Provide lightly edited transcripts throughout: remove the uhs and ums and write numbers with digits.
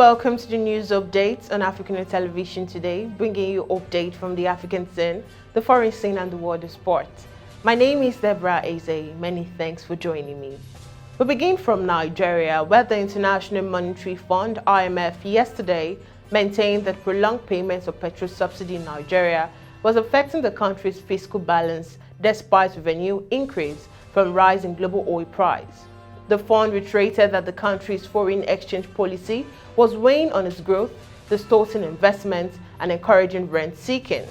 welcome to the news updates on AFRICUNIA television today, bringing you update from the African scene, the foreign scene and the world of sport. My name is Deborah Ezeh. Many thanks for joining me. We begin from Nigeria, where the International Monetary Fund, IMF, yesterday maintained that prolonged payments of petrol subsidy in Nigeria was affecting the country's fiscal balance despite revenue increase from rise in global oil price. The fund reiterated that the country's foreign exchange policy was weighing on its growth, distorting investments, and encouraging rent-seeking.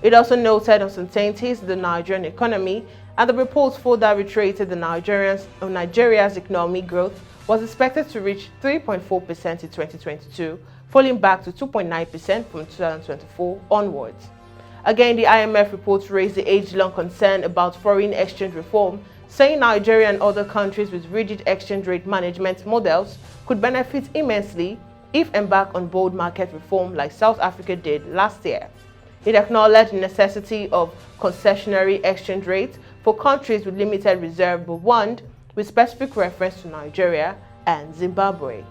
It also noted uncertainties in the Nigerian economy, and the report further reiterated that Nigeria's economic growth was expected to reach 3.4% in 2022, falling back to 2.9% from 2024 onwards. Again, the IMF report raised the age-long concern about foreign exchange reform, saying Nigeria and other countries with rigid exchange rate management models could benefit immensely if embarked on bold market reform like South Africa did last year. It acknowledged the necessity of concessionary exchange rates for countries with limited reserve but warned with specific reference to Nigeria and Zimbabwe.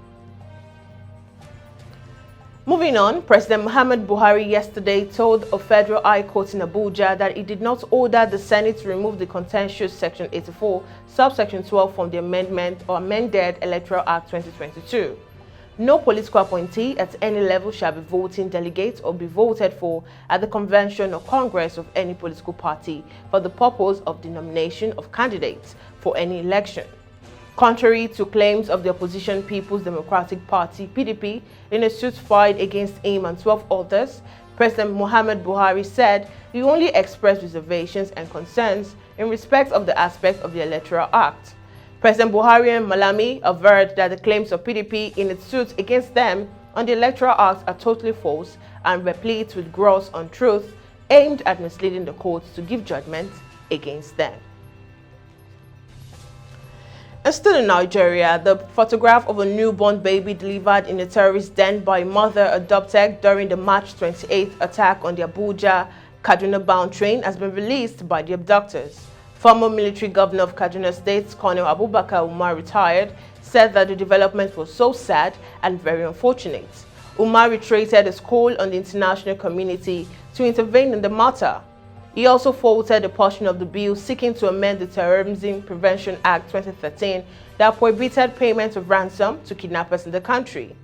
Moving on, President Muhammadu Buhari yesterday told a federal high court in Abuja that he did not order the Senate to remove the contentious Section 84, subsection 12 from the amended Electoral Act 2022. No political appointee at any level shall be voting delegate or be voted for at the convention or congress of any political party for the purpose of the nomination of candidates for any election. Contrary to claims of the opposition People's Democratic Party (PDP) in a suit filed against him and 12 others, President Muhammadu Buhari said he only expressed reservations and concerns in respect of the aspects of the Electoral Act. President Buhari and Malami averred that the claims of PDP in its suit against them on the Electoral Act are totally false and replete with gross untruth aimed at misleading the courts to give judgment against them. And still in Nigeria, the photograph of a newborn baby delivered in a terrorist den by a mother abducted during the March 28th attack on the Abuja-Kaduna-bound train has been released by the abductors. Former military governor of Kaduna State, Colonel Abubakar Umar, retired, said that the development was so sad and very unfortunate. Umar reiterated his call on the international community to intervene in the matter. He also faulted a portion of the bill seeking to amend the Terrorism Prevention Act 2013 that prohibited payment of ransom to kidnappers in the country.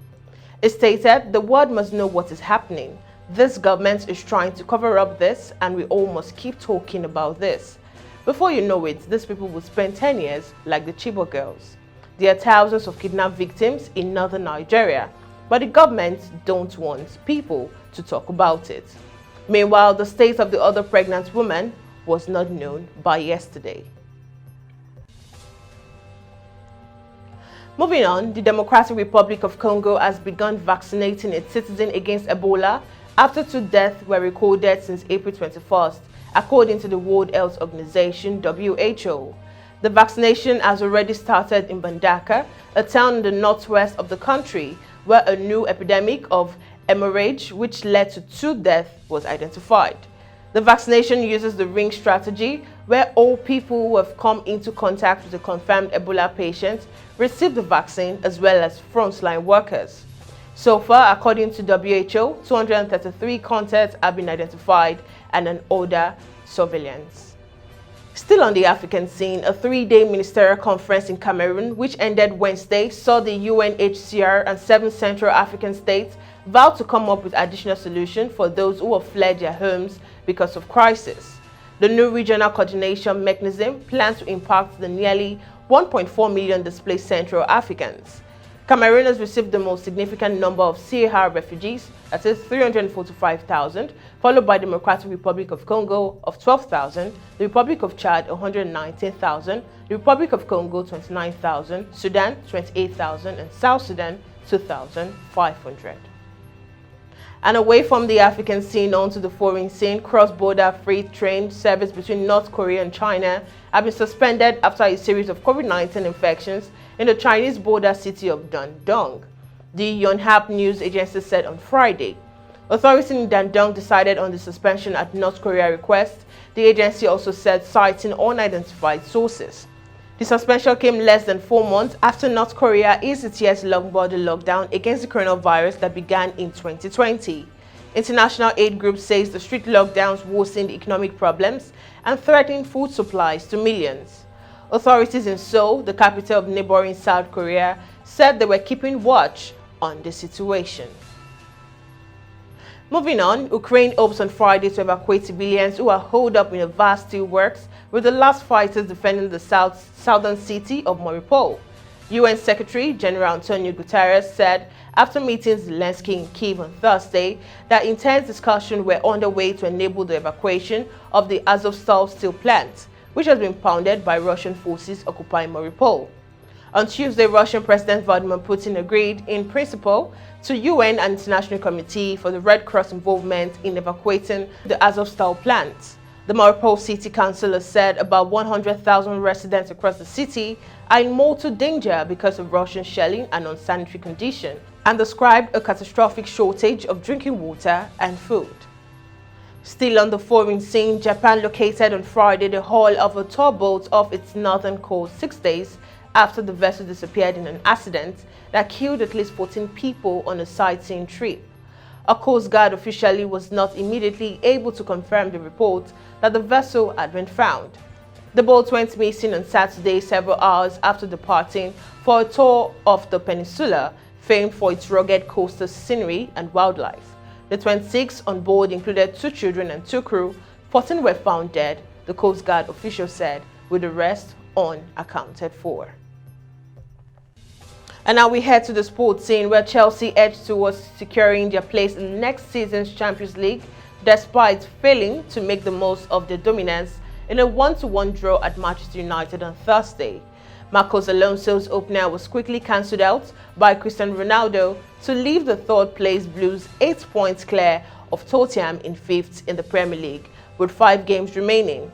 It stated, "The world must know what is happening. This government is trying to cover up this, and we all must keep talking about this. Before you know it, these people will spend 10 years like the Chibok girls." There are thousands of kidnapped victims in northern Nigeria, but the government don't want people to talk about it. Meanwhile, the state of the other pregnant woman was not known by yesterday. Moving on, the Democratic Republic of Congo has begun vaccinating its citizens against Ebola after 2 deaths were recorded since April 21st, according to the World Health Organization (WHO). The vaccination has already started in Bandaka, a town in the northwest of the country, where a new epidemic of hemorrhage, which led to 2 deaths, was identified. The vaccination uses the ring strategy, where all people who have come into contact with a confirmed Ebola patient receive the vaccine, as well as frontline workers. So far, according to WHO, 233 contacts have been identified and an order surveillance. Still on the African scene, a 3-day ministerial conference in Cameroon, which ended Wednesday, saw the UNHCR and 7 Central African states vow to come up with additional solutions for those who have fled their homes because of crisis. The new regional coordination mechanism plans to impact the nearly 1.4 million displaced Central Africans. Cameroon has received the most significant number of CAR refugees, that is 345,000, followed by the Democratic Republic of Congo of 12,000, the Republic of Chad 119,000, the Republic of Congo 29,000, Sudan 28,000, and South Sudan 2,500. And away from the African scene onto the foreign scene, cross-border freight train service between North Korea and China have been suspended after a series of COVID-19 infections in the Chinese border city of Dandong, the Yonhap news agency said on Friday. Authorities in Dandong decided on the suspension at North Korea's request, the agency also said, citing unidentified sources. The suspension came less than 4 months after North Korea eased its years-long border lockdown against the coronavirus that began in 2020. International aid group says the strict lockdowns worsened economic problems and threatened food supplies to millions. Authorities in Seoul, the capital of neighboring South Korea, said they were keeping watch on the situation. Moving on, Ukraine hopes on Friday to evacuate civilians who are holed up in a vast steelworks, with the last fighters defending the southern city of Mariupol. UN Secretary General Antonio Guterres said after meeting Zelensky in Kyiv on Thursday that intense discussions were underway to enable the evacuation of the Azovstal steel plant, which has been pounded by Russian forces occupying Mariupol. On Tuesday, Russian President Vladimir Putin agreed in principle to UN and International Committee for the Red Cross involvement in evacuating the Azovstal plant. The Mariupol City Council said about 100,000 residents across the city are in mortal danger because of Russian shelling and unsanitary conditions, and described a catastrophic shortage of drinking water and food. Still on the foreign scene, Japan located on Friday the hull of a tour boat off its northern coast 6 days after the vessel disappeared in an accident that killed at least 14 people on a sightseeing trip. A Coast Guard official was not immediately able to confirm the report that the vessel had been found. The boat went missing on Saturday, several hours after departing for a tour of the peninsula, famed for its rugged coastal scenery and wildlife. The 26 on board included 2 children and 2 crew. 14 were found dead, the Coast Guard official said, with the rest unaccounted for. And now we head to the sports scene, where Chelsea edged towards securing their place in next season's Champions League despite failing to make the most of their dominance in a 1-1 draw at Manchester United on Thursday. Marcos Alonso's opener was quickly cancelled out by Cristiano Ronaldo to leave the third-place Blues 8 points clear of Tottenham in 5th in the Premier League, with 5 games remaining.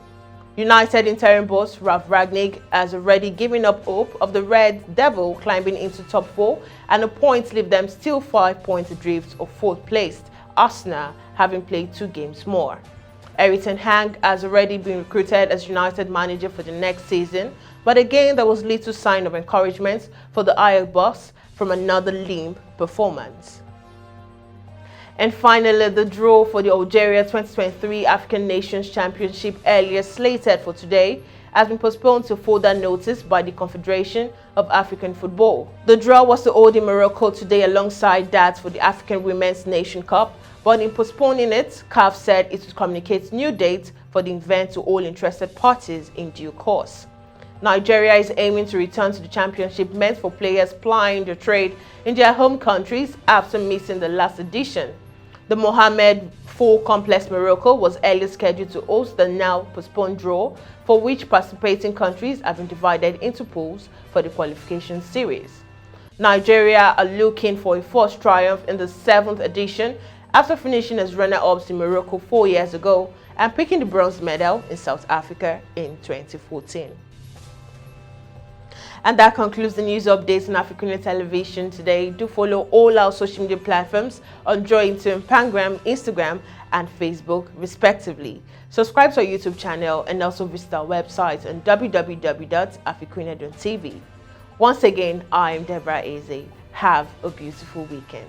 United interim boss Ralf Rangnick has already given up hope of the Red Devil climbing into top 4, and the points leave them still 5 points adrift of 4th placed Arsenal, having played 2 games more. Erik ten Hag has already been recruited as United manager for the next season, but again there was little sign of encouragement for the Ajax boss from another limp performance. And finally, the draw for the Algeria 2023 African Nations Championship, earlier slated for today, has been postponed to further notice by the Confederation of African Football. The draw was to hold in Morocco today alongside that for the African Women's Nation Cup, but in postponing it, CAF said it would communicate new dates for the event to all interested parties in due course. Nigeria is aiming to return to the championship meant for players plying their trade in their home countries after missing the last edition. The Mohammed IV Complex Morocco was earlier scheduled to host the now postponed draw, for which participating countries have been divided into pools for the qualification series. Nigeria are looking for a first triumph in the 7th edition after finishing as runner-ups in Morocco 4 years ago and picking the bronze medal in South Africa in 2014. And that concludes the news updates on AFRICUNIA television today. Do follow all our social media platforms on Jointon, Pangram, Instagram, and Facebook, respectively. Subscribe to our YouTube channel and also visit our website on www.africunia.tv. Once again, I am Deborah Ezeh. Have a beautiful weekend.